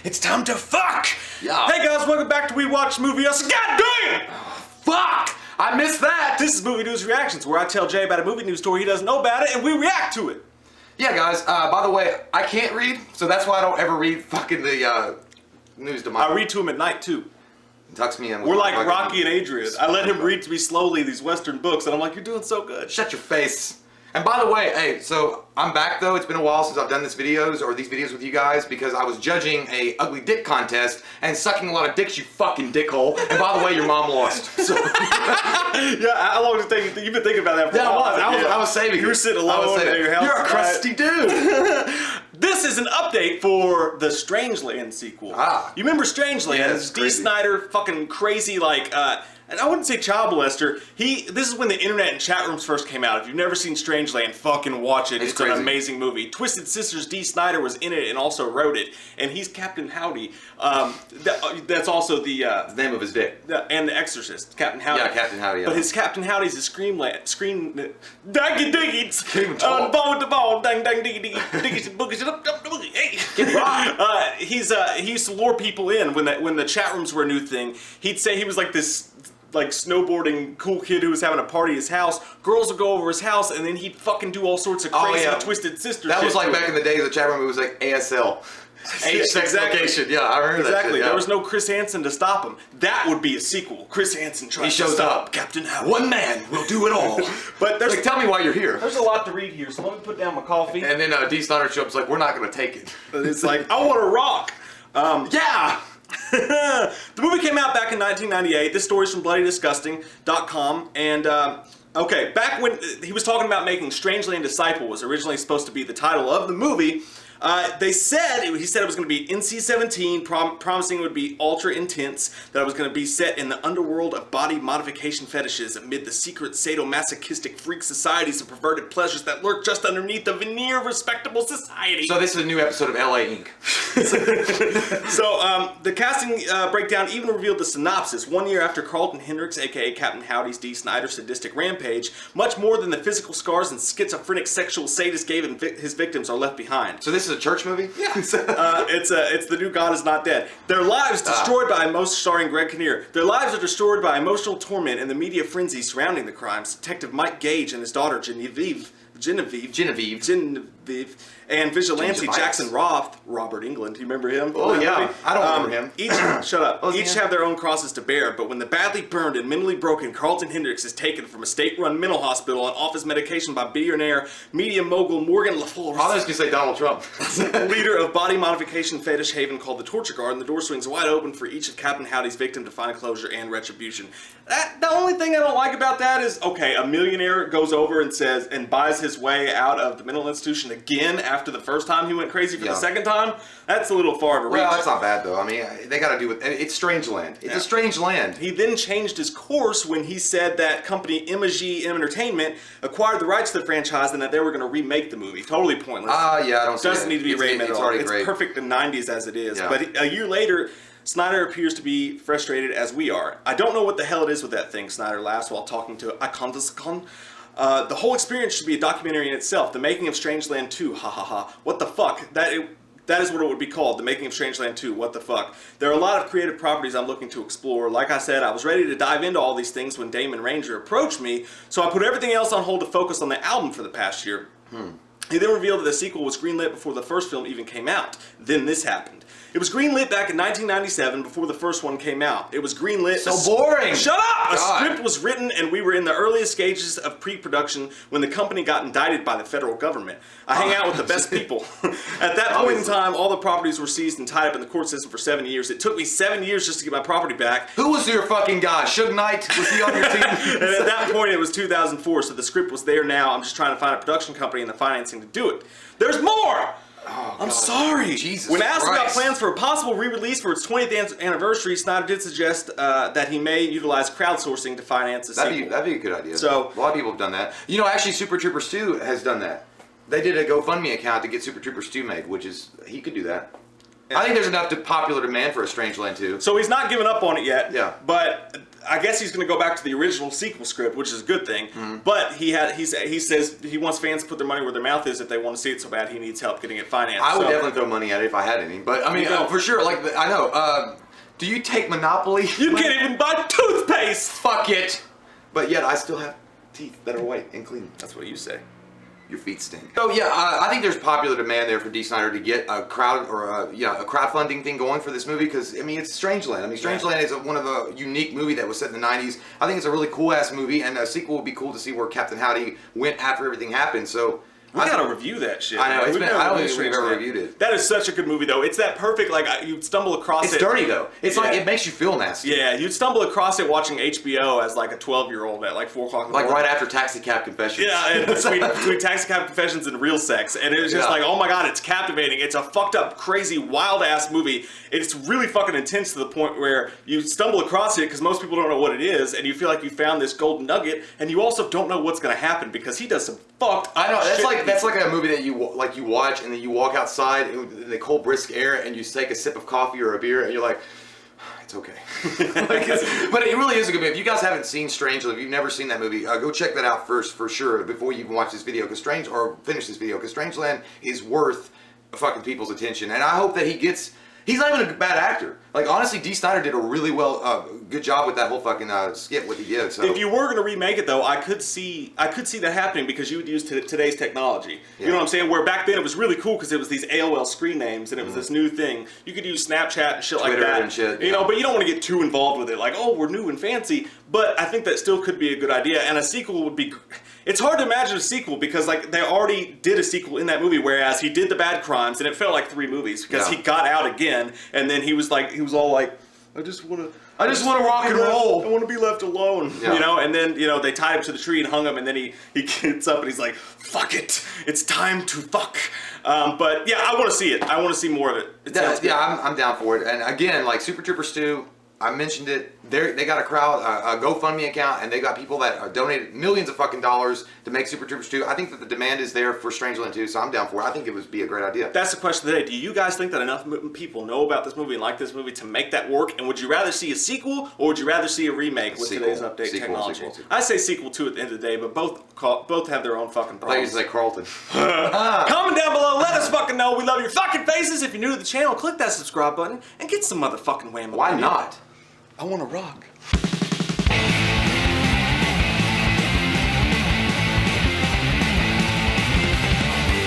It's time to fuck! Yeah. Hey guys, welcome back to We Watch Movie Us. God damn! Fuck! I missed that! This is Movie News Reactions, where I tell Jay about a movie news story he doesn't know about it, and we react to it. Yeah, guys, by the way, I can't read, so that's why I don't ever read fucking the news to my... I read to him at night, too. Tucks me in. We're like Rocky and Adrian. I let him read to me slowly these Western books, and I'm like, you're doing so good. Shut your face. And by the way, hey, so I'm back though. It's been a while since I've done these videos with you guys because I was judging a ugly dick contest and sucking a lot of dicks, you fucking dickhole. And by the way, your mom lost. So yeah, how long did it take? You've been thinking about that for a while. I was saving you. You were sitting alone in your house. You're a crusty dude. This is an update for the Strangeland sequel. You remember Strangeland? Yes, Dee Snider, fucking crazy, like, and I wouldn't say child molester. This is when the internet and chat rooms first came out. If you've never seen Strangeland, fucking watch it. It's an amazing movie. Twisted Sisters, Dee Snider was in it and also wrote it, and he's Captain Howdy. That's also the name of his dick. And The Exorcist, Captain Howdy. Yeah, Captain Howdy. Yeah. But his Captain Howdy's a daggy diggy, on bone to bone, dang dang diggy diggy diggy boogie up boogie. Hey, get rocked. He used to lure people in when the chat rooms were a new thing. He'd say he was like this snowboarding cool kid who was having a party at his house. Girls would go over his house, and then he'd fucking do all sorts of crazy Twisted Sister That shit. was like back in the days of the chat room. It was like ASL. Age, sex, location. Yeah, I remember that. Exactly. Shit, yeah. There was no Chris Hansen to stop him. That would be a sequel. Chris Hansen tries to stop Captain Howdy. One man will do it all. But there's tell me why you're here. There's a lot to read here, so let me put down my coffee. And then Dee Snider shows up like, we're not going to take it. It's like, I want to rock. Yeah. The movie came out back in 1998. This story's from BloodyDisgusting.com, and okay, back when he was talking about making Strangeland Disciple was originally supposed to be the title of the movie. He said it was going to be NC-17, promising it would be ultra intense, that it was going to be set in the underworld of body modification fetishes amid the secret sadomasochistic freak societies and perverted pleasures that lurk just underneath the veneer of respectable society. So this is a new episode of LA Inc. So the casting breakdown even revealed the synopsis. 1 year after Carlton Hendricks, aka Captain Howdy's Dee Snider sadistic rampage, much more than the physical scars and schizophrenic sexual sadist gave his victims are left behind. So this is a church movie? Yeah. It's The New God Is Not Dead. Their lives destroyed by starring Greg Kinnear. Their lives are destroyed by emotional torment and the media frenzy surrounding the crimes. Detective Mike Gage and his daughter Genevieve, and vigilante Jackson Roth, Robert England. Do you remember him? Oh yeah, I don't remember him. Shut up. Each have their own crosses to bear, but when the badly burned and mentally broken Carlton Hendricks is taken from a state-run mental hospital and off his medication by billionaire media mogul Morgan LaForce, I was going to say Donald Trump, leader of body modification fetish haven called the Torture Guard, and the door swings wide open for each of Captain Howdy's victims to find closure and retribution. The only thing I don't like about that is, okay, a millionaire goes over and buys his way out of the mental institution again after the first time he went crazy for the second time. That's a little far of a reach. Well, that's not bad though. I mean, they got to do with it's Strangeland. It's a strange land. He then changed his course when he said that company MG Entertainment acquired the rights to the franchise and that they were going to remake the movie. Totally pointless. Yeah, I don't see it. Doesn't need to be remade at all. It's perfect in the 90s as it is. Yeah. But a year later, Snider appears to be frustrated as we are. I don't know what the hell it is with that thing, Snider laughs while talking to Icondiscon. The whole experience should be a documentary in itself. The Making of Strangeland 2, ha ha ha. What the fuck? That is what it would be called, The Making of Strangeland 2, what the fuck. There are a lot of creative properties I'm looking to explore. Like I said, I was ready to dive into all these things when Damon Ranger approached me, so I put everything else on hold to focus on the album for the past year. He then revealed that the sequel was greenlit before the first film even came out. Then this happened. It was greenlit back in 1997 before the first one came out. It was greenlit... So boring! Shut up! God. A script was written and we were in the earliest stages of pre-production when the company got indicted by the federal government. I hang out with the best people. At that point in time, all the properties were seized and tied up in the court system for 7 years. It took me 7 years just to get my property back. Who was your fucking guy? Suge Knight? Was he on your team? And at that point it was 2004, so the script was there now. I'm just trying to find a production company and the financing to do it. There's more! Oh, I'm sorry. Jesus when asked Christ. about plans for a possible re-release for its 20th anniversary, Snider did suggest that he may utilize crowdsourcing to finance a sequel. That'd be a good idea. So, a lot of people have done that. You know, actually, Super Troopers 2 has done that. They did a GoFundMe account to get Super Troopers 2 made, which is, he could do that. I think there's enough popular demand for a Strangeland 2. So he's not giving up on it yet. Yeah. But I guess he's going to go back to the original sequel script, which is a good thing. But he says he wants fans to put their money where their mouth is if they want to see it so bad. He needs help getting it financed. I would definitely throw money at it if I had any. But I mean, for sure. Like I know. Do you take Monopoly? You can't even buy toothpaste. Fuck it. But yet I still have teeth that are white and clean. That's what you say. Your feet stink. So yeah, I think there's popular demand there for Dee Snider to get a crowd or a crowdfunding thing going for this movie because I mean it's Strangeland. I mean Strangeland is one of a unique movie that was set in the '90s. I think it's a really cool ass movie, and a sequel would be cool to see where Captain Howdy went after everything happened. So. We gotta review that shit. I know. I don't think we've ever reviewed it. That is such a good movie, though. It's that perfect, like, you stumble across it. It's dirty, though. It's like, it makes you feel nasty. Yeah, you'd stumble across it watching HBO as, like, a 12-year-old at, like, 4 o'clock in the morning. Like, right after Taxi Cab Confessions. Yeah, and between Taxi Cab Confessions and Real Sex. And it was just like, oh my god, it's captivating. It's a fucked up, crazy, wild-ass movie. It's really fucking intense to the point where you stumble across it because most people don't know what it is, and you feel like you found this golden nugget, and you also don't know what's gonna happen because he does some fucked I know, shit. that's like a movie that you watch and then you walk outside in the cold brisk air and you take a sip of coffee or a beer and you're like, it's okay. But it really is a good movie. If you guys haven't seen Strangeland, if you've never seen that movie, go check that out first for sure before you even watch this video or finish this video because Strangeland is worth fucking people's attention, and I hope that he's not even a bad actor. Like, honestly, Dee Snider did a really good job with that whole fucking skit, what he did. So if you were going to remake it, though, I could see that happening because you would use today's technology. You know what I'm saying? Where back then it was really cool because it was these AOL screen names and it was this new thing. You could use Snapchat and shit Twitter like that. And shit, you know, but you don't want to get too involved with it. Like, oh, we're new and fancy. But I think that still could be a good idea. And a sequel would be... It's hard to imagine a sequel because, like, they already did a sequel in that movie, whereas he did the bad crimes and it felt like 3 movies because he got out again and then he was all like, I just want to rock and roll. I want to be left alone, you know. And then they tied him to the tree and hung him, and then he gets up and he's like, "Fuck it, it's time to fuck." But yeah, I want to see it. I want to see more of it. I'm down for it. And again, like Super Troopers 2, I mentioned it. They got a GoFundMe account, and they got people that donated millions of fucking dollars to make Super Troopers 2. I think that the demand is there for Strangeland 2, so I'm down for it. I think it would be a great idea. That's the question today. Do you guys think that enough people know about this movie and like this movie to make that work? And would you rather see a sequel, or would you rather see a remake with today's update technology? I say sequel 2 at the end of the day, but both have their own fucking problems. I thought you said Carlton. Comment down below. Let us fucking know. We love your fucking faces. If you're new to the channel, click that subscribe button and get some motherfucking whammo. Why not? I want to rock.